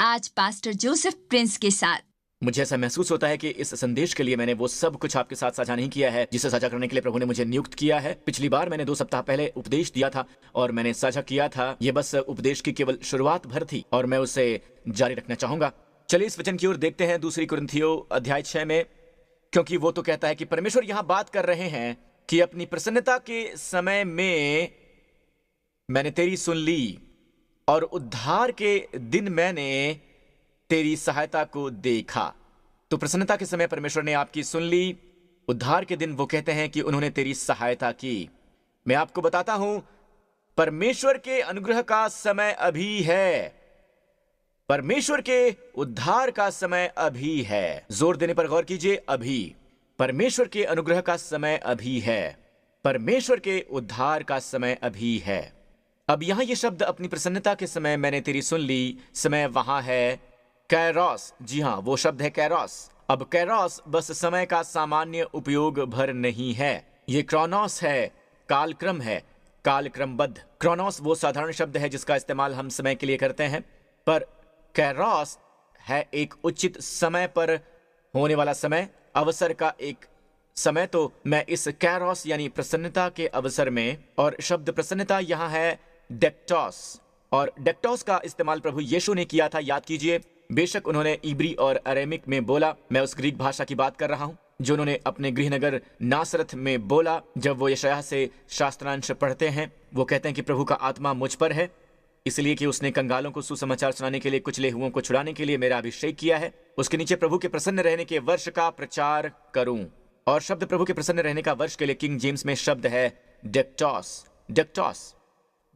आज pastor Joseph Prince के साथ। मुझे ऐसा महसूस होता है कि इस संदेश के लिए मैंने वो सब कुछ आपके साथ साझा नहीं किया है जिसे साझा करने के लिए प्रभु ने मुझे नियुक्त किया है। पिछली बार मैंने 2 सप्ताह पहले उपदेश दिया था और मैंने साझा किया था। ये बस उपदेश की केवल शुरुआत भर थी और मैं उसे जारी रखना चाहूंगा। चलिए इस वचन की ओर देखते हैं, 2 कुरिन्थियों अध्याय 6 में, क्योंकि वो तो कहता है कि परमेश्वर यहाँ बात कर रहे हैं कि अपनी प्रसन्नता के समय में मैंने तेरी सुन ली और उद्धार के दिन मैंने तेरी सहायता को देखा। तो प्रसन्नता के समय परमेश्वर ने आपकी सुन ली, उद्धार के दिन वो कहते हैं कि उन्होंने तेरी सहायता की। मैं आपको बताता हूं, परमेश्वर के अनुग्रह का समय अभी है, परमेश्वर के उद्धार का समय अभी है। जोर देने पर गौर कीजिए, अभी। परमेश्वर के अनुग्रह का समय अभी है, परमेश्वर के उद्धार का समय अभी है। अब यहां ये शब्द अपनी प्रसन्नता के समय मैंने तेरी सुन ली, समय वहां है कैरोस। जी हां, वो शब्द है कैरोस। अब कैरोस बस समय का सामान्य उपयोग भर नहीं है, ये क्रोनोस है, कालक्रम है, कालक्रमबद्ध। क्रोनोस वो साधारण शब्द है जिसका इस्तेमाल हम समय के लिए करते हैं, पर कैरोस है एक उचित समय पर होने वाला समय, अवसर का एक समय। तो मैं इस कैरोस यानी प्रसन्नता के अवसर में, और शब्द प्रसन्नता यहां है डेक्टोस, और डेक्टोस का इस्तेमाल प्रभु यीशु ने किया था, याद कीजिए। बेशक उन्होंने इब्री और अरेमिक में बोला, मैं उस ग्रीक भाषा की बात कर रहा हूं जो उन्होंने अपने गृहनगर नासरत में बोला। जब वो यशायाह से शास्त्रांश पढ़ते हैं, वो कहते हैं कि प्रभु का आत्मा मुझ पर है, इसलिए कि उसने कंगालों को सुसमाचार सुनाने के लिए, कुचले हुओं को छुड़ाने के लिए मेरा अभिषेक किया है। उसके नीचे प्रभु के प्रसन्न रहने के वर्ष का प्रचार करूं। और शब्द प्रभु के प्रसन्न रहने का वर्ष के लिए किंग जेम्स में शब्द है डेक्टोस। डेक्टोस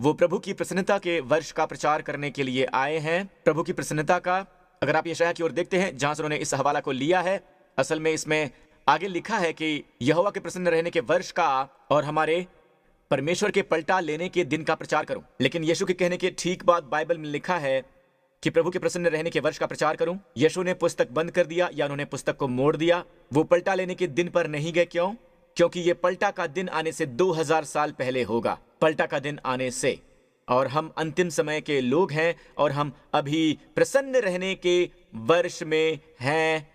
वो प्रभु की प्रसन्नता के वर्ष का प्रचार करने के लिए आए हैं। प्रभु की प्रसन्नता का, अगर आप यशायाह की ओर देखते हैं जहां से उन्होंने इस हवाला को लिया है, असल में इसमें आगे लिखा है कि यहोवा के प्रसन्न रहने के वर्ष का और हमारे परमेश्वर के पलटा लेने के दिन का प्रचार करूं। लेकिन यीशु के कहने के ठीक बाद बाइबल में लिखा है कि प्रभु के प्रसन्न रहने के वर्ष का प्रचार करूं। यीशु ने पुस्तक बंद कर दिया या उन्होंने पुस्तक को मोड़ दिया। वो पलटा लेने के दिन पर नहीं गए। क्यों? क्योंकि ये पलटा का दिन आने से 2000 साल पहले होगा, पलटा का दिन आने से। और हम अंतिम समय के लोग हैं और हम अभी प्रसन्न रहने के वर्ष में हैं,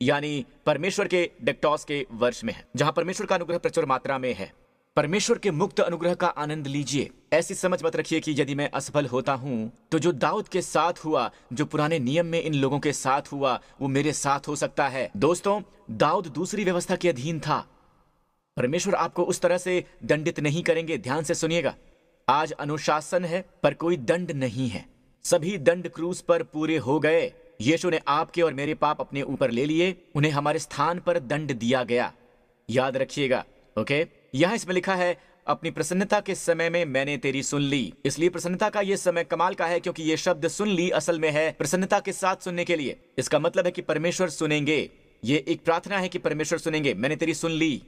यानी परमेश्वर के डेक्टोस के वर्ष में है, जहां परमेश्वर का अनुग्रह प्रचुर मात्रा में है। परमेश्वर के मुक्त अनुग्रह का आनंद लीजिए। ऐसी समझ मत रखिए कि यदि मैं असफल होता हूं तो जो दाऊद के साथ हुआ, जो पुराने नियम में इन लोगों के साथ हुआ, वो मेरे साथ हो सकता है। दोस्तों, दाऊद दूसरी व्यवस्था के अधीन था। परमेश्वर आपको उस तरह से दंडित नहीं करेंगे। ध्यान से सुनिएगा, आज अनुशासन है पर कोई दंड नहीं है। सभी दंड क्रूस पर पूरे हो गए। यीशु ने आपके और मेरे पाप अपने ऊपर ले लिए, उन्हें हमारे स्थान पर दंड दिया गया। याद रखिएगा, ओके। यहां इसमें लिखा है, अपनी प्रसन्नता के समय में मैंने तेरी सुन ली। इसलिए प्रसन्नता का यह समय कमाल का है, क्योंकि यह शब्द सुन ली असल में है प्रसन्नता के साथ सुनने के लिए। इसका मतलब है कि परमेश्वर सुनेंगे। ये एक प्रार्थना है कि परमेश्वर सुनेंगे। मैंने तेरी सुन ली।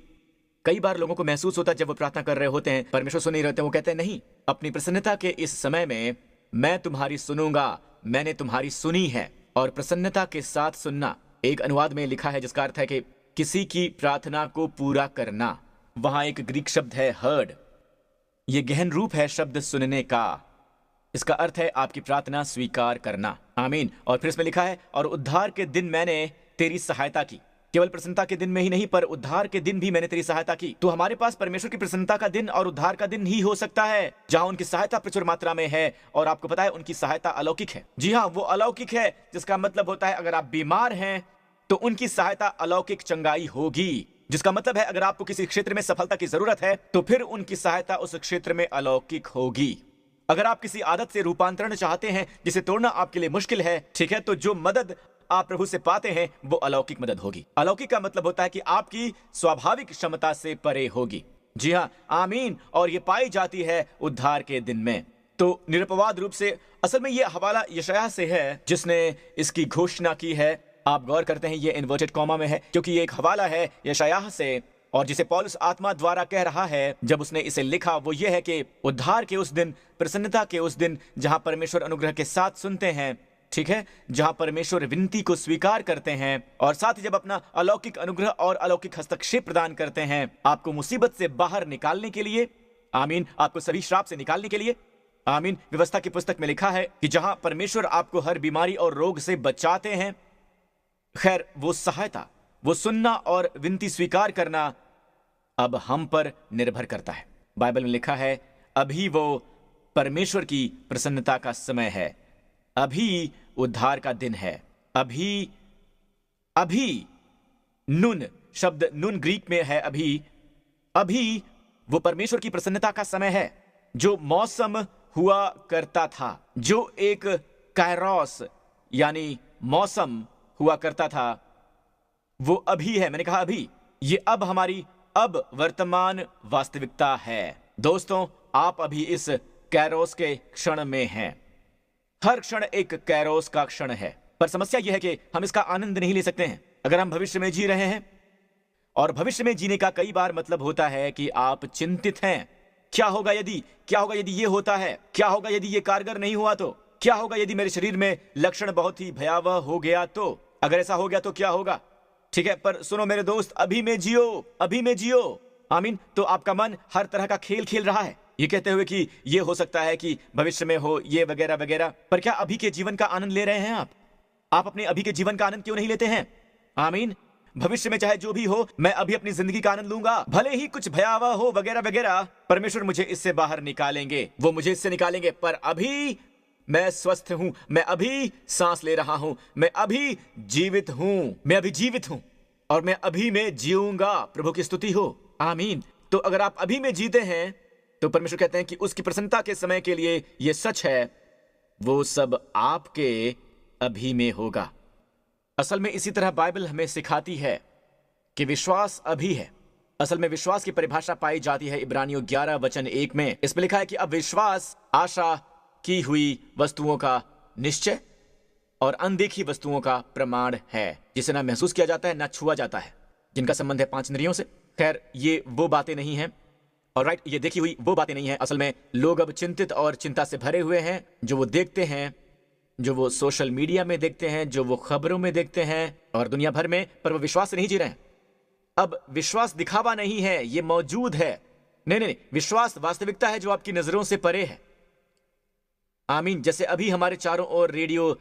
कई बार लोगों को महसूस होता है जब वो प्रार्थना कर रहे होते हैं, परमेश्वर सुन नहीं रहते, वो कहते हैं नहीं, अपनी प्रसन्नता के इस समय में मैं तुम्हारी सुनूंगा, मैंने तुम्हारी सुनी है। और प्रसन्नता के साथ सुनना एक अनुवाद में लिखा है जिसका अर्थ है कि किसी की प्रार्थना को पूरा करना। वहां एक ग्रीक शब्द है हर्ड, ये गहन रूप है शब्द सुनने का। इसका अर्थ है आपकी प्रार्थना स्वीकार करना। आमीन। और फिर इसमें लिखा है, और उद्धार के दिन मैंने तेरी सहायता की। केवल प्रसन्नता के दिन में ही नहीं, पर उद्धार के दिन भी मैंने तेरी सहायता की। तो हमारे पास परमेश्वर की प्रसन्नता का दिन और उद्धार का दिन ही हो सकता है जहां उनकी सहायता प्रचुर मात्रा में है। और आपको पता है उनकी सहायता अलौकिक है। जी हाँ, वो अलौकिक है, जिसका मतलब होता है अगर आप बीमार हैं तो उनकी सहायता अलौकिक चंगाई होगी। जिसका मतलब है अगर आपको किसी क्षेत्र में सफलता की जरूरत है तो फिर उनकी सहायता उस क्षेत्र में अलौकिक होगी। अगर आप किसी आदत से रूपांतरण चाहते हैं जिसे तोड़ना आपके लिए मुश्किल है, ठीक है, तो जो मदद आप प्रभु से पाते हैं वो अलौकिक मदद होगी। अलौकिक का मतलब होता है कि आपकी स्वाभाविक क्षमता से परे होगी। जी हाँ, आमीन। और ये पाई जाती है उद्धार के दिन में। तो निरपवाद रूप से असल में ये हवाला यशायाह से है जिसने इसकी घोषणा की है। आप गौर करते हैं ये इन्वर्टेड कॉमा में है क्योंकि ये एक हवाला है यशायाह से, और जिसे पौलुस आत्मा द्वारा कह रहा है जब उसने इसे लिखा वो ये है कि उद्धार के उस दिन, प्रसन्नता के उस दिन, जहां परमेश्वर अनुग्रह के साथ सुनते हैं, ठीक है, जहां परमेश्वर विनती को स्वीकार करते हैं और साथ ही जब अपना अलौकिक अनुग्रह और अलौकिक हस्तक्षेप प्रदान करते हैं आपको मुसीबत से बाहर निकालने के लिए, आमीन, आपको सभी श्राप से निकालने के लिए, आमीन। व्यवस्था की पुस्तक में लिखा है कि जहां परमेश्वर आपको हर बीमारी और रोग से बचाते हैं, खैर वो सहायता, वो सुनना और विनती स्वीकार करना अब हम पर निर्भर करता है। बाइबल में लिखा है, अभी वो परमेश्वर की प्रसन्नता का समय है, अभी उद्धार का दिन है। अभी नुन शब्द, नुन ग्रीक में है अभी वो परमेश्वर की प्रसन्नता का समय है। जो मौसम हुआ करता था, जो एक कायरोस यानी मौसम हुआ करता था, वो अभी है। मैंने कहा अभी, ये अब हमारी अब वर्तमान वास्तविकता है। दोस्तों, आप अभी इस कैरोस के क्षण में हैं। हर क्षण एक कैरोस का क्षण है, पर समस्या यह है कि हम इसका आनंद नहीं ले सकते हैं अगर हम भविष्य में जी रहे हैं। और भविष्य में जीने का कई बार मतलब होता है कि आप चिंतित हैं। क्या होगा यदि ये होता है? क्या होगा यदि ये कारगर नहीं हुआ तो? क्या होगा यदि मेरे शरीर में लक्षण बहुत ही भयावह हो गया तो? अगर ऐसा हो गया तो क्या होगा? ठीक है, पर सुनो मेरे दोस्त, अभी में जियो। आमीन। तो आपका मन हर तरह का खेल खेल रहा है, ये कहते हुए कि ये हो सकता है कि भविष्य में हो, ये वगैरह वगैरह। पर क्या अभी के जीवन का आनंद ले रहे हैं आप? अपने अभी के जीवन का आनंद क्यों नहीं लेते हैं? आमीन। भविष्य में चाहे जो भी हो, मैं अभी अपनी जिंदगी का आनंद लूंगा, भले ही कुछ भयावह हो वगैरह वगैरह। परमेश्वर मुझे इससे बाहर निकालेंगे, वो मुझे इससे निकालेंगे, पर अभी मैं स्वस्थ हूं, मैं अभी सांस ले रहा हूं, मैं अभी जीवित हूं और मैं अभी में जीऊंगा। प्रभु की स्तुति हो। आमीन। तो अगर आप अभी में जीते हैं तो परमेश्वर कहते हैं कि उसकी प्रसन्नता के समय के लिए यह सच है, वो सब आपके अभी में होगा। असल में इसी तरह बाइबल हमें सिखाती है कि विश्वास अभी है। असल में विश्वास की परिभाषा पाई जाती है इब्रानियों 11 वचन 1 में। इसमें लिखा है कि अब विश्वास आशा की हुई वस्तुओं का निश्चय और अनदेखी वस्तुओं का प्रमाण है, जिसे ना महसूस किया जाता है ना छुआ जाता है, जिनका संबंध है 5 इंद्रियों से। खैर, ये वो बातें नहीं हैं, और राइट, ये देखी हुई वो बातें नहीं हैं। असल में लोग अब चिंतित और चिंता से भरे हुए हैं, जो वो देखते हैं, जो वो सोशल मीडिया में देखते हैं, जो वो खबरों में देखते हैं और दुनिया भर में, पर वो विश्वास से नहीं जी रहे हैं। अब विश्वास दिखावा नहीं है, ये मौजूद है। नहीं, विश्वास वास्तविकता है जो आपकी नजरों से परे है। आमीन। जैसे अभी हमारे चारों ओर रेडियो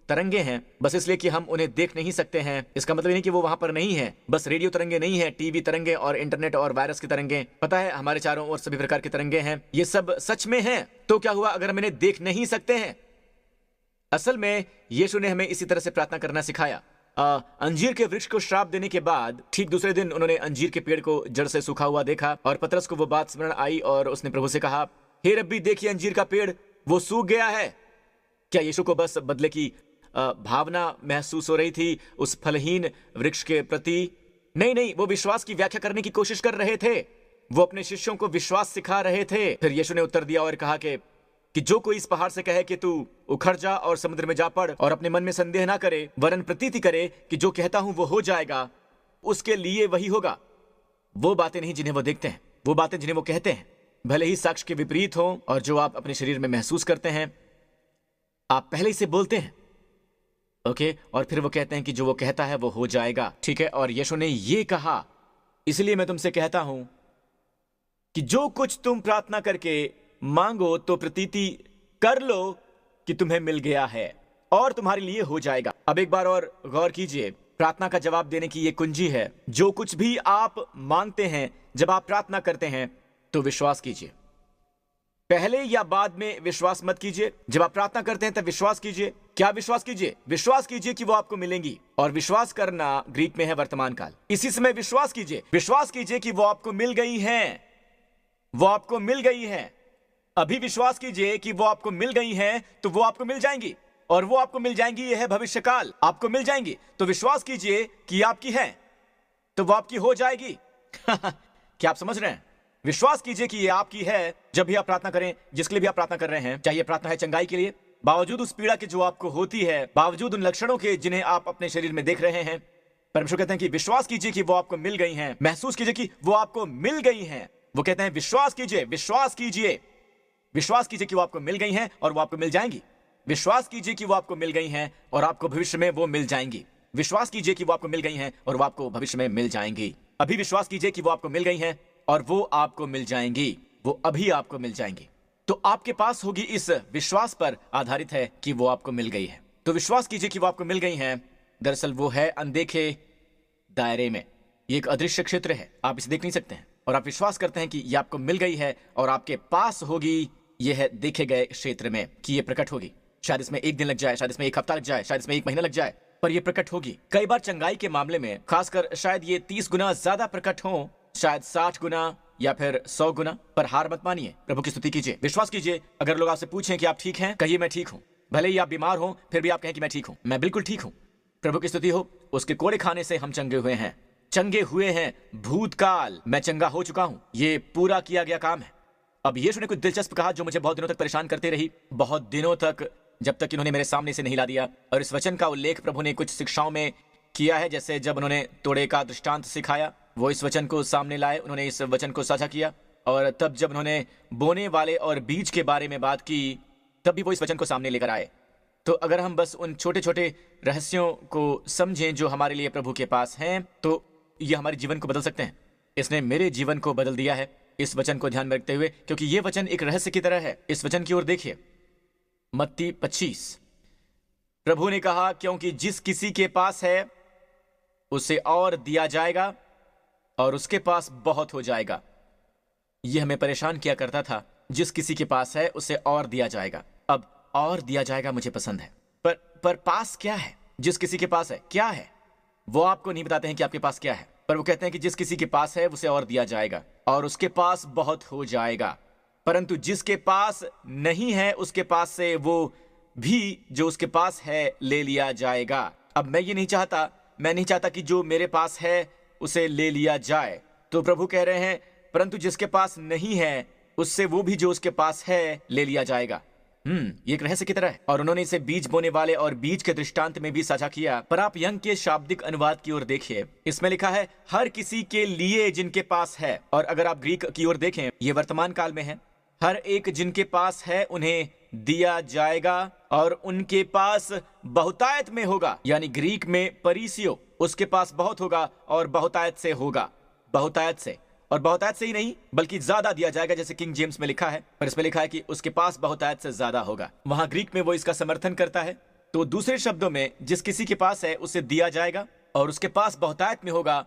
तरंगे हैं, बस इसलिए कि हम उन्हें देख नहीं सकते हैं, इसका मतलब नहीं कि वो वहां पर नहीं है। बस रेडियो तरंगे नहीं है, टीवी तरंगे और इंटरनेट और वायरस की तरंगे, पता है, हमारे चारों ओर सभी प्रकार के तरंगे हैं। ये सब सच में हैं। तो क्या हुआ अगर हम इन्हें देख नहीं सकते हैं? असल में यीशु ने हमें इसी तरह से प्रार्थना करना सिखाया। अंजीर के वृक्ष को श्राप देने के बाद ठीक दूसरे दिन उन्होंने अंजीर के पेड़ को जड़ से सूखा हुआ देखा, और पतरस को वो बात स्मरण आई और उसने प्रभु से कहा, हे रब्बी, देखिए अंजीर का पेड़ वो सूख गया है। क्या यीशु को बस बदले की भावना महसूस हो रही थी उस फलहीन वृक्ष के प्रति? नहीं, वो विश्वास की व्याख्या करने की कोशिश कर रहे थे। वो अपने शिष्यों को विश्वास सिखा रहे थे। फिर यीशु ने उत्तर दिया और कहा कि जो कोई इस पहाड़ से कहे कि तू उखड़ जा और समुद्र में जा पड़, और अपने मन में संदेह ना करे वरन प्रतीति करे कि जो कहता हूं वो हो जाएगा, उसके लिए वही होगा। वो बातें नहीं जिन्हें वो देखते हैं, वो बातें जिन्हें वो कहते हैं, भले ही साक्ष्य के विपरीत हो, और जो आप अपने शरीर में महसूस करते हैं, आप पहले ही से बोलते हैं। ओके, और फिर वो कहते हैं कि जो वो कहता है वो हो जाएगा। ठीक है, और यीशु ने ये कहा, इसलिए मैं तुमसे कहता हूं कि जो कुछ तुम प्रार्थना करके मांगो तो प्रतीति कर लो कि तुम्हें मिल गया है और तुम्हारे लिए हो जाएगा। अब एक बार और गौर कीजिए, प्रार्थना का जवाब देने की ये कुंजी है। जो कुछ भी आप मांगते हैं, जब आप प्रार्थना करते हैं तो विश्वास कीजिए। पहले या बाद में विश्वास मत कीजिए। जब आप प्रार्थना करते हैं तब विश्वास कीजिए। क्या विश्वास कीजिए? विश्वास कीजिए कि वो आपको मिलेंगी। और विश्वास करना ग्रीक में है वर्तमान काल। इसी समय विश्वास कीजिए कि वो आपको मिल गई हैं, वो आपको मिल गई हैं। अभी विश्वास कीजिए कि वो आपको मिल गई हैं, तो वो आपको मिल जाएंगी, और वो आपको मिल जाएंगी, यह है भविष्य काल, आपको मिल जाएंगी। तो विश्वास कीजिए कि आपकी है, तो वो आपकी हो जाएगी। क्या आप समझ रहे हैं? विश्वास कीजिए कि ये आपकी है। जब भी आप प्रार्थना करें, जिसके लिए भी आप प्रार्थना कर रहे हैं, चाहे प्रार्थना है चंगाई के लिए, बावजूद उस पीड़ा के जो आपको होती है, बावजूद उन लक्षणों के जिन्हें आप अपने शरीर में देख रहे हैं, परमेश्वर कहते हैं कि विश्वास कीजिए कि वो आपको मिल गई हैं। महसूस कीजिए कि वो आपको मिल गई हैं। वो कहते हैं विश्वास कीजिए कि वो आपको मिल गई हैं और वो आपको मिल जाएंगी। विश्वास कीजिए कि वो आपको मिल गई हैं और आपको भविष्य में वो मिल जाएंगी। विश्वास कीजिए कि वो आपको मिल गई हैं और वो आपको भविष्य में मिल जाएंगी। अभी विश्वास कीजिए कि वो आपको मिल गई हैं और वो आपको मिल जाएंगी। वो अभी आपको मिल जाएंगी। तो आपके पास होगी इस विश्वास पर आधारित है कि वो आपको मिल गई है। तो विश्वास कीजिए कि वो आपको मिल गई हैं। दरअसल वो है अनदेखे दायरे में। ये एक अदृश्य क्षेत्र है, आप इसे देख नहीं सकते हैं, और आप विश्वास करते हैं कि ये आपको मिल गई है और आपके पास होगी। ये है देखे गए क्षेत्र में कि ये प्रकट होगी। शायद इसमें एक दिन लग जाए, शायद इसमें एक हफ्ता लग जाए, शायद इसमें एक महीना लग जाए, पर ये प्रकट होगी। कई बार चंगाई के मामले में खासकर शायद ये 30 गुना ज्यादा प्रकट हो, शायद 60 गुना या फिर 100 गुना। पर हार मत मानिए, प्रभु की स्तुति कीजिए, विश्वास कीजिए। अगर लोग आपसे पूछें कि आप ठीक हैं, कहिए मैं ठीक हूं। भले ही आप बीमार हो, फिर भी आप कहें कि मैं ठीक हूं, मैं बिल्कुल ठीक हूं। प्रभु की स्तुति हो। उसके कोड़े खाने से हम चंगे हुए हैं, चंगे हुए हैं। भूतकाल मैं चंगा हो चुका हूं, ये पूरा किया गया काम है। अब यीशु ने कुछ दिलचस्प कहा जो मुझे बहुत दिनों तक परेशान करते रही, बहुत दिनों तक, जब तक इन्होंने मेरे सामने से नहीं ला दिया। और इस वचन का उल्लेख प्रभु ने कुछ शिक्षाओं में किया है, जैसे जब उन्होंने तोड़े का दृष्टांत सिखाया, वो इस वचन को सामने लाए, उन्होंने इस वचन को साझा किया। और तब जब उन्होंने बोने वाले और बीज के बारे में बात की, तब भी वो इस वचन को सामने लेकर आए। तो अगर हम बस उन छोटे छोटे रहस्यों को समझें जो हमारे लिए प्रभु के पास हैं, तो ये हमारे जीवन को बदल सकते हैं। इसने मेरे जीवन को बदल दिया है, इस वचन को ध्यान में रखते हुए, क्योंकि ये वचन एक रहस्य की तरह है। इस वचन की ओर देखिए, मत्ती 25। प्रभु ने कहा, क्योंकि जिस किसी के पास है उसे और दिया जाएगा और उसके पास बहुत हो जाएगा। यह हमें परेशान किया करता था, जिस किसी के पास है उसे और दिया जाएगा। अब और दिया जाएगा मुझे पसंद है, पर पास क्या है? जिस किसी के पास है क्या है? वो आपको नहीं बताते हैं कि आपके पास क्या है, पर वो कहते हैं कि जिस किसी के पास है उसे और दिया जाएगा और उसके पास बहुत हो जाएगा। परंतु जिसके पास नहीं है, उसके पास से वो भी जो उसके पास है ले लिया जाएगा। अब मैं ये नहीं चाहता, मैं नहीं चाहता कि जो मेरे पास है उसे ले लिया जाए। तो प्रभु कह रहे हैं, परंतु जिसके पास नहीं है उससे वो भी जो उसके पास है ले लिया जाएगा। ये एक रहस्य की तरह है। और उन्होंने इसे बीज बोने वाले और बीज के दृष्टांत में भी साझा किया। पर आप यंग के शाब्दिक अनुवाद की ओर देखिए, इसमें लिखा है हर किसी के लिए जिनके पास है। और अगर आप ग्रीक की ओर देखें, ये वर्तमान काल में है। हर एक जिनके पास है उन्हें दिया जाएगा और उनके पास बहुतायत में होगा। यानी ग्रीक में परीसियो, उसके पास बहुत होगा और बहुतायत से होगा। बहुतायत से, और बहुतायत से ही नहीं बल्कि ज्यादा दिया जाएगा, जैसे किंग जेम्स में लिखा है। पर इसमें लिखा है कि उसके पास बहुतायत से ज्यादा होगा। वहां ग्रीक में वो इसका समर्थन करता है। तो दूसरे शब्दों में, जिस किसी के पास है उसे दिया जाएगा और उसके पास बहुतायत में होगा।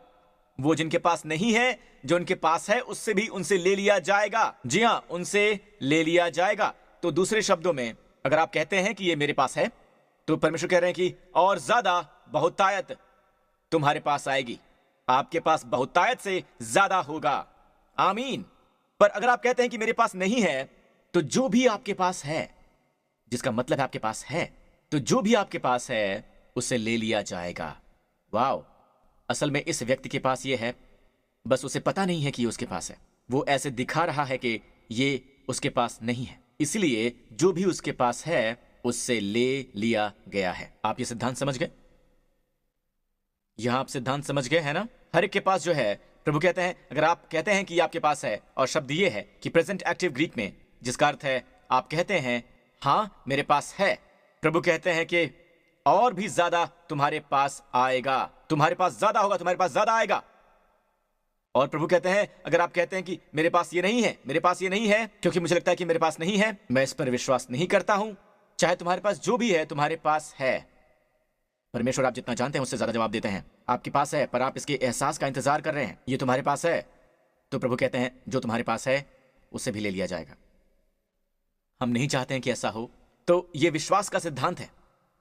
वो जिनके पास नहीं है, जो उनके पास है उससे भी उनसे ले लिया जाएगा। जी हाँ, उनसे ले लिया जाएगा। तो दूसरे शब्दों में, अगर आप कहते हैं कि ये मेरे पास है, तो परमेश्वर कह रहे हैं कि और ज्यादा बहुतायत तुम्हारे पास आएगी, आपके पास बहुतायत से ज्यादा होगा। आमीन। पर अगर आप कहते हैं कि मेरे पास नहीं है, तो जो भी आपके पास है, जिसका मतलब है आपके पास है, तो जो भी आपके पास है उसे ले लिया जाएगा। वाओ! असल में इस व्यक्ति के पास ये है, बस उसे पता नहीं है कि ये उसके पास है। वो ऐसे दिखा रहा है कि ये उसके पास नहीं है, इसलिए जो भी उसके पास है उससे ले लिया गया है। आप ये सिद्धांत समझ गए? यहां आप सिद्धांत समझ गए है ना? हर एक के पास जो है, प्रभु कहते हैं, अगर आप कहते हैं कि ये आपके पास है, और शब्द ये है कि प्रेजेंट एक्टिव ग्रीक में, जिसका अर्थ है आप कहते हैं हां मेरे पास है, प्रभु कहते हैं कि और भी ज्यादा तुम्हारे पास आएगा। तुम्हारे पास ज्यादा होगा, तुम्हारे पास ज्यादा आएगा। और प्रभु कहते हैं, अगर आप कहते हैं कि मेरे पास ये नहीं है, मेरे पास ये नहीं है क्योंकि मुझे लगता है कि मेरे पास नहीं है, मैं इस पर विश्वास नहीं करता हूं, चाहे तुम्हारे पास जो भी है तुम्हारे पास है। परमेश्वर आप जितना जानते हैं उससे ज्यादा जवाब देते हैं। आपके पास है, पर आप इसके एहसास का इंतजार कर रहे हैं। ये तुम्हारे पास है, तो प्रभु कहते हैं जो तुम्हारे पास है उससे भी ले लिया जाएगा। हम नहीं चाहते हैं कि ऐसा हो। तो ये विश्वास का सिद्धांत है।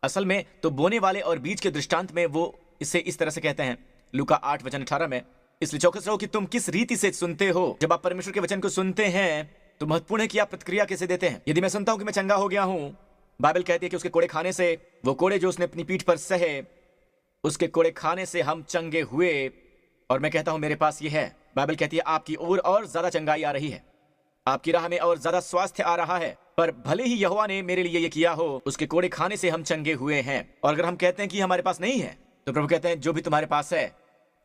असल में तो बोने वाले और बीज के दृष्टांत में वो इसे इस तरह से कहते हैं, लूका 8:18 में, इसलिए चौकस रहो कि तुम किस रीति से सुनते हो। जब आप परमेश्वर के वचन को सुनते हैं तो महत्वपूर्ण है कि आप प्रतिक्रिया कैसे देते हैं। यदि मैं सुनता हूं कि मैं चंगा हो गया हूं, बाइबल कहती है कि उसके कोड़े खाने से, वो कोड़े जो उसने अपनी पीठ पर सहे, उसके कोड़े खाने से हम चंगे हुए, और मैं कहता हूं मेरे पास ये है, बाइबल कहती है आपकी ओर और ज्यादा चंगाई आ रही है, आपकी राह में और ज्यादा स्वास्थ्य आ रहा है। पर भले ही यहोवा ने मेरे लिए ये किया हो, उसके कोड़े खाने से हम चंगे हुए हैं। और अगर हम कहते हैं कि हमारे पास नहीं है, तो प्रभु कहते हैं जो भी तुम्हारे पास है,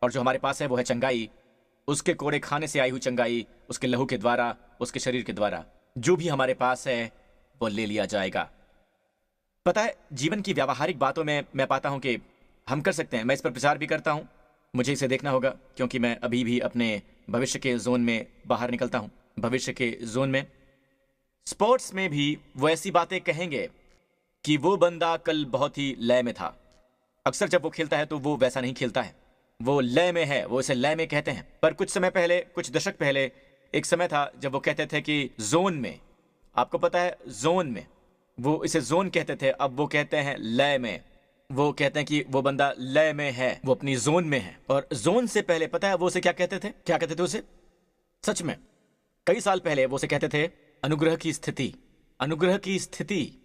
और जो हमारे पास है वो है चंगाई, उसके कोड़े खाने से आई हुई चंगाई, उसके लहू के द्वारा, उसके शरीर के द्वारा। जो भी हमारे पास है वो ले लिया जाएगा। पता है, जीवन की व्यावहारिक बातों में मैं पाता हूं कि हम कर सकते हैं। मैं इस पर प्रचार भी करता हूं, मुझे इसे देखना होगा, क्योंकि मैं अभी भी अपने भविष्य के जोन में बाहर निकलता हूं। भविष्य के जोन में स्पोर्ट्स में भी वो ऐसी बातें कहेंगे कि वो बंदा कल बहुत ही लय में था। अक्सर जब वो खेलता है तो वो वैसा नहीं खेलता है, वो लय में है, वो इसे लय में कहते हैं। पर कुछ समय पहले, कुछ दशक पहले एक समय था जब वो कहते थे कि जोन में, आपको पता है जोन में, वो इसे जोन कहते थे, अब वो कहते हैं लय में। वो कहते हैं कि वो बंदा लय में है, वो अपनी जोन में है। और जोन से पहले पता है वो उसे क्या कहते थे? क्या कहते थे उसे? सच में कई साल पहले वो उसे कहते थे अनुग्रह की स्थिति। अनुग्रह की स्थिति,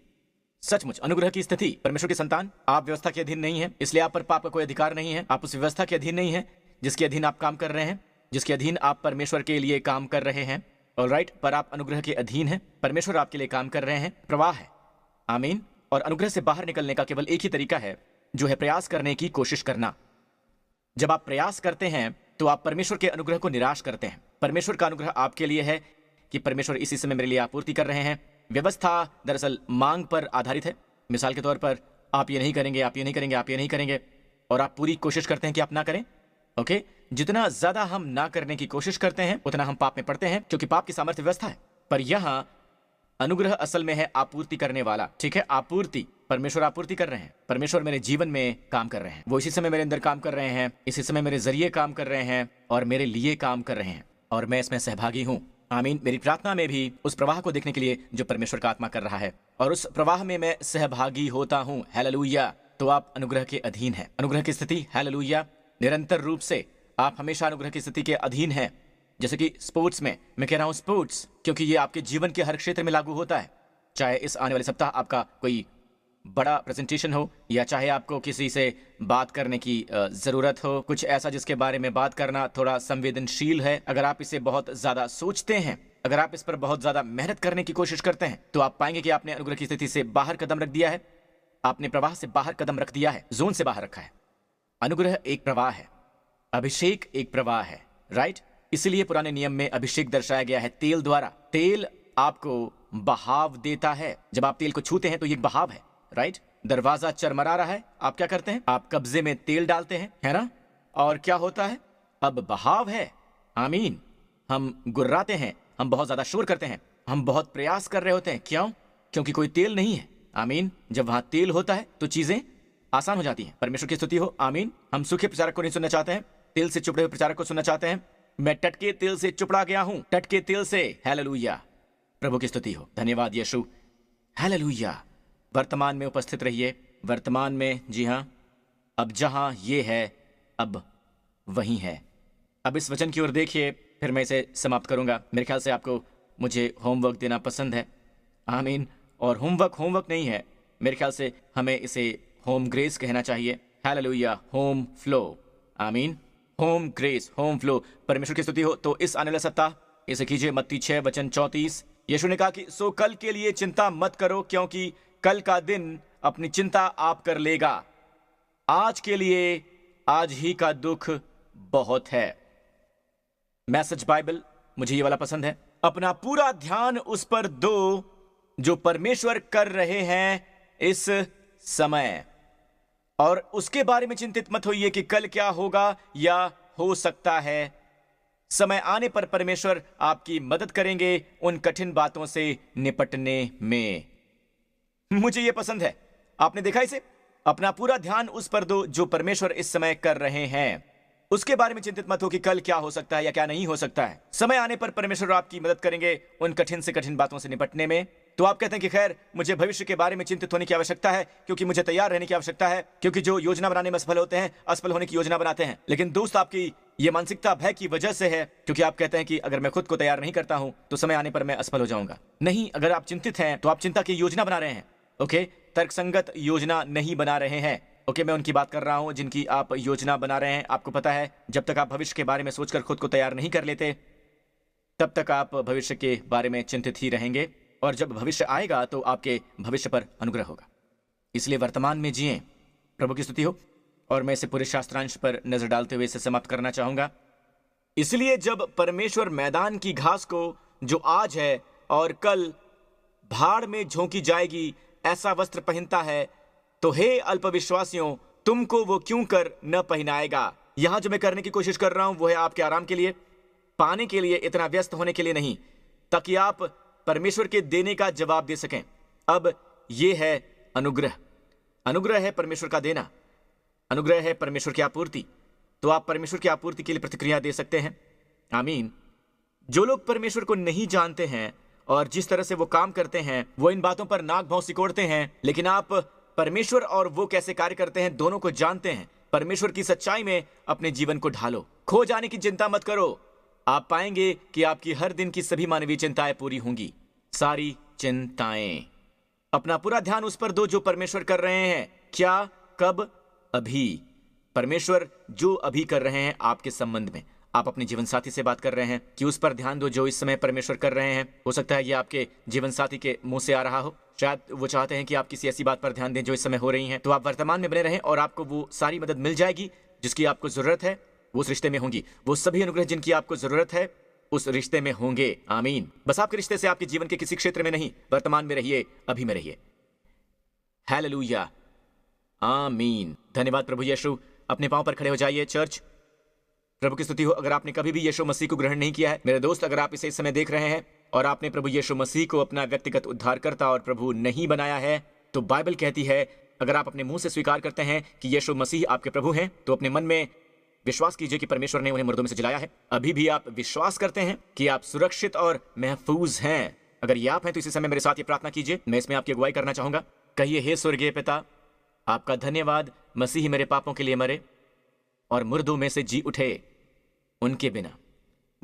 सचमुच अनुग्रह की स्थिति। परमेश्वर की संतान, आप व्यवस्था के अधीन नहीं है, इसलिए आप पर पाप का कोई अधिकार नहीं है। आप उस व्यवस्था के अधीन नहीं है जिसके अधीन आप काम कर रहे हैं, जिसके अधीन आप परमेश्वर के लिए काम कर रहे हैं। ऑलराइट, पर आप अनुग्रह के अधीन हैं, परमेश्वर आपके लिए काम कर रहे हैं, प्रवाह है। आमीन। और अनुग्रह से बाहर निकलने का केवल एक ही तरीका है, जो है प्रयास करने की कोशिश करना। जब आप प्रयास करते हैं तो आप परमेश्वर के अनुग्रह को निराश करते हैं। परमेश्वर का अनुग्रह आपके लिए है कि परमेश्वर इसी समय मेरे लिए आपूर्ति कर रहे हैं। व्यवस्था दरअसल मांग पर आधारित है। मिसाल के तौर पर आप ये नहीं करेंगे, आप ये नहीं करेंगे, आप ये नहीं करेंगे, और आप पूरी कोशिश करते हैं कि आप ना करें। ओके, जितना ज्यादा हम ना करने की कोशिश करते हैं उतना हम पाप में पड़ते हैं, क्योंकि पाप की सामर्थ्य व्यवस्था है। पर यहां अनुग्रह असल में है आपूर्ति करने वाला। ठीक है, आपूर्ति, परमेश्वर आपूर्ति कर रहे हैं, परमेश्वर मेरे जीवन में काम कर रहे हैं, वो इसी समय मेरे अंदर काम कर रहे हैं, इसी समय मेरे जरिए काम कर रहे हैं और मेरे लिए काम कर रहे हैं, और मैं इसमें सहभागी हूं। आमीन। मेरी प्रार्थना में भी उस प्रवाह को देखने के लिए जो परमेश्वर का आत्मा कर रहा है, और उस प्रवाह में मैं सहभागी होता हूं। हालेलुया। तो आप अनुग्रह के अधीन हैं, अनुग्रह की स्थिति। हालेलुया। निरंतर रूप से आप हमेशा अनुग्रह की स्थिति के अधीन हैं। जैसे कि स्पोर्ट्स में, मैं कह रहा हूं स्पोर्ट्स, क्योंकि ये आपके जीवन के हर क्षेत्र में लागू होता है। चाहे इस आने वाले सप्ताह आपका कोई बड़ा प्रेजेंटेशन हो, या चाहे आपको किसी से बात करने की जरूरत हो, कुछ ऐसा जिसके बारे में बात करना थोड़ा संवेदनशील है, अगर आप इसे बहुत ज्यादा सोचते हैं, अगर आप इस पर बहुत ज्यादा मेहनत करने की कोशिश करते हैं, तो आप पाएंगे कि आपने अनुग्रह की स्थिति से बाहर कदम रख दिया है, आपने प्रवाह से बाहर कदम रख दिया है, जोन से बाहर रखा है। अनुग्रह एक प्रवाह है, अभिषेक एक प्रवाह है। राइट, इसलिए पुराने नियम में अभिषेक दर्शाया गया है तेल द्वारा। तेल आपको बहाव देता है। जब आप तेल को छूते हैं तो ये बहाव है। राइट, दरवाजा चरमरा रहा है, आप क्या करते हैं? आप कब्जे में तेल डालते हैं, है ना? और क्या होता है? अब बहाव है। आमीन। हम गुर्राते हैं, हम बहुत ज्यादा शोर करते हैं, हम बहुत प्रयास कर रहे होते हैं। क्यों? क्योंकि कोई तेल नहीं है। आमीन। जब वहां तेल होता है तो चीजें आसान हो जाती हैं। परमेश्वर की स्तुति हो। आमीन। हम सूखे प्रचारक को नहीं सुनना चाहते हैं, तेल से चुपड़े हुए प्रचारक को सुनना चाहते हैं। मैं टटके तेल से चुपड़ा गया हूं, टटके तेल से। हालेलुया। प्रभु की स्तुति हो। धन्यवाद यीशु। हालेलुया। वर्तमान में उपस्थित रहिए, वर्तमान में। जी हां, अब जहां ये है अब वहीं है। अब इस वचन की ओर देखिए, फिर मैं इसे समाप्त करूंगा। मेरे ख्याल से आपको मुझे होमवर्क देना पसंद है। आमीन। और होमवर्क नहीं है, मेरे ख्याल से हमें इसे होम ग्रेस कहना चाहिए। हालेलुया। Home flow. आमीन। Home grace, home flow. परमेश्वर की स्तुति हो। तो इस आने वाले सप्ताह इसे कीजिए। मत्ती 6:34। यीशु ने कहा कि सो कल के लिए चिंता मत करो, क्योंकि कल का दिन अपनी चिंता आप कर लेगा। आज के लिए आज ही का दुख बहुत है। मैसेज बाइबल, मुझे ये वाला पसंद है। अपना पूरा ध्यान उस पर दो जो परमेश्वर कर रहे हैं इस समय, और उसके बारे में चिंतित मत होइए कि कल क्या होगा या हो सकता है। समय आने पर परमेश्वर आपकी मदद करेंगे उन कठिन बातों से निपटने में। मुझे यह पसंद है। आपने देखा इसे? अपना पूरा ध्यान उस पर दो जो परमेश्वर इस समय कर रहे हैं। उसके बारे में चिंतित मत हो कि कल क्या हो सकता है या क्या नहीं हो सकता है। समय आने पर परमेश्वर आपकी मदद करेंगे उन कठिन से कठिन बातों से निपटने में। तो आप कहते हैं कि खैर, मुझे भविष्य के बारे में चिंतित होने की आवश्यकता है, क्योंकि मुझे तैयार रहने की आवश्यकता है, क्योंकि जो योजना बनाने में असफल होते हैं असफल होने की योजना बनाते हैं। लेकिन दोस्त, आपकी ये मानसिकता भय की वजह से है, क्योंकि आप कहते हैं कि अगर मैं खुद को तैयार नहीं करता हूं तो समय आने पर मैं असफल हो जाऊंगा। नहीं, अगर आप चिंतित हैं तो आप चिंता की योजना बना रहे हैं। ओके, तर्कसंगत योजना नहीं बना रहे हैं। ओके, मैं उनकी बात कर रहा हूं जिनकी आप योजना बना रहे हैं। आपको पता है, जब तक आप भविष्य के बारे में सोचकर खुद को तैयार नहीं कर लेते, तब तक आप भविष्य के बारे में चिंतित ही रहेंगे, और जब भविष्य आएगा तो आपके भविष्य पर अनुग्रह होगा। इसलिए वर्तमान में जिएं। प्रभु की स्तुति हो। और मैं इसे पूरे शास्त्रांश पर नजर डालते हुए इसे समाप्त करना चाहूंगा। इसलिए जब परमेश्वर मैदान की घास को, जो आज है और कल भाड़ में झोंकी जाएगी, ऐसा वस्त्र पहनता है, तो हे अल्पविश्वासियों, तुमको वो क्यों कर न पहनाएगा। यहां जो मैं करने की कोशिश कर रहा हूं वो है आपके आराम के लिए, पाने के लिए, इतना व्यस्त होने के लिए नहीं, ताकि आप परमेश्वर के देने का जवाब दे सकें। अब ये है अनुग्रह। अनुग्रह है परमेश्वर का देना, अनुग्रह है परमेश्वर की आपूर्ति। तो आप परमेश्वर की आपूर्ति के लिए प्रतिक्रिया दे सकते हैं। आमीन। जो लोग परमेश्वर को नहीं जानते हैं और जिस तरह से वो काम करते हैं, वो इन बातों पर नाक भौं सिकोड़ते हैं, लेकिन आप परमेश्वर और वो कैसे कार्य करते हैं दोनों को जानते हैं। परमेश्वर की सच्चाई में अपने जीवन को ढालो। खो जाने की चिंता मत करो। आप पाएंगे कि आपकी हर दिन की सभी मानवीय चिंताएं पूरी होंगी। सारी चिंताएं। अपना पूरा ध्यान उस पर दो जो परमेश्वर कर रहे हैं। क्या, कब, अभी। परमेश्वर जो अभी कर रहे हैं आपके संबंध में। आप अपने जीवन साथी से बात कर रहे हैं कि उस पर ध्यान दो जो इस समय परमेश्वर कर रहे हैं। हो सकता है ये आपके जीवन साथी के मुंह से आ रहा हो। शायद वो चाहते हैं कि आप किसी ऐसी बात पर ध्यान दें जो इस समय हो रही है। तो आप वर्तमान में बने रहें और आपको वो सारी मदद मिल जाएगी जिसकी आपको जरूरत है। वो उस रिश्ते में होंगी। वो सभी अनुग्रह जिनकी आपको जरूरत है उस रिश्ते में होंगे। आमीन। बस आपके रिश्ते से आपके जीवन के किसी क्षेत्र में नहीं, वर्तमान में रहिए, अभी में रहिए। हालेलुया। आमीन। धन्यवाद प्रभु यीशु। अपने पांव पर खड़े हो जाइए चर्च। प्रभु की स्तुति हो। अगर आपने कभी भी यीशु मसीह को ग्रहण नहीं किया है, मेरे दोस्त, अगर आप इसे इस समय देख रहे हैं और आपने प्रभु यीशु मसीह को अपना व्यक्तिगत उद्धारकर्ता और प्रभु नहीं बनाया है, तो बाइबल कहती है अगर आप अपने मुंह से स्वीकार करते हैं कि यीशु मसीह आपके प्रभु हैं, तो अपने मन में विश्वास कीजिए कि परमेश्वर ने उन्हें मुर्दों में से जिलाया है। अभी भी आप विश्वास करते हैं कि आप सुरक्षित और महफूज हैं। अगर ये आप हैं तो इसी समय मेरे साथ ये प्रार्थना कीजिए। मैं इसमें आपकी अगुवाई करना चाहूंगा। कहिए, हे स्वर्गीय पिता, आपका धन्यवाद, मसीह मेरे पापों के लिए मरे और मुर्दों में से जी उठे उनके बिना।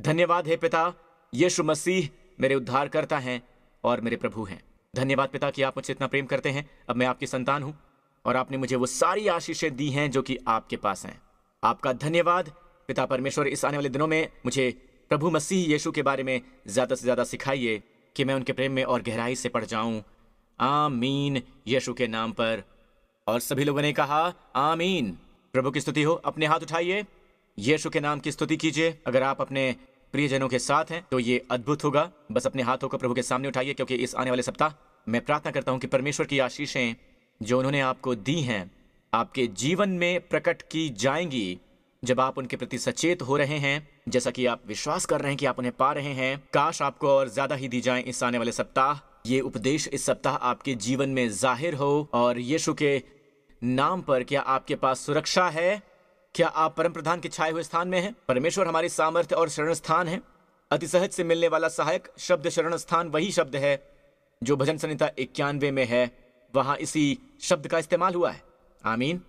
धन्यवाद है पिता, यीशु मसीह मेरे उद्धारकर्ता हैं और मेरे प्रभु हैं। धन्यवाद पिता कि आप मुझसे इतना प्रेम करते हैं। अब मैं आपकी संतान हूं और आपने मुझे वो सारी आशीषें दी हैं जो कि आपके पास हैं। आपका धन्यवाद पिता परमेश्वर। इस आने वाले दिनों में मुझे प्रभु मसीह यीशु के बारे में ज्यादा से ज्यादा सिखाइए कि मैं उनके प्रेम में और गहराई से पड़ जाऊं। आमीन, यीशु के नाम पर। और सभी लोगों ने कहा आमीन। प्रभु की स्तुति हो। अपने हाथ उठाइए, यीशु के नाम की स्तुति कीजिए। अगर आप अपने प्रियजनों के साथ हैं तो ये अद्भुत होगा। बस अपने हाथों को प्रभु के सामने उठाइए, क्योंकि इस आने वाले सप्ताह मैं प्रार्थना करता हूं कि परमेश्वर की आशीषें जो उन्होंने आपको दी हैं आपके जीवन में प्रकट की जाएंगी जब आप उनके प्रति सचेत हो रहे हैं, जैसा कि आप विश्वास कर रहे हैं कि आप उन्हें पा रहे हैं। काश आपको और ज्यादा ही दी जाएं इस आने वाले सप्ताह। ये उपदेश इस सप्ताह आपके जीवन में जाहिर हो। और यीशु के नाम पर क्या आपके पास सुरक्षा है? क्या आप परम प्रधान के छाए हुए स्थान में हैं? परमेश्वर हमारी सामर्थ्य और शरण स्थान है। अति सहज से मिलने वाला सहायक शब्द शरण स्थान वही शब्द है जो भजन संहिता 91 में है। वहां इसी शब्द का इस्तेमाल हुआ है। आमीन।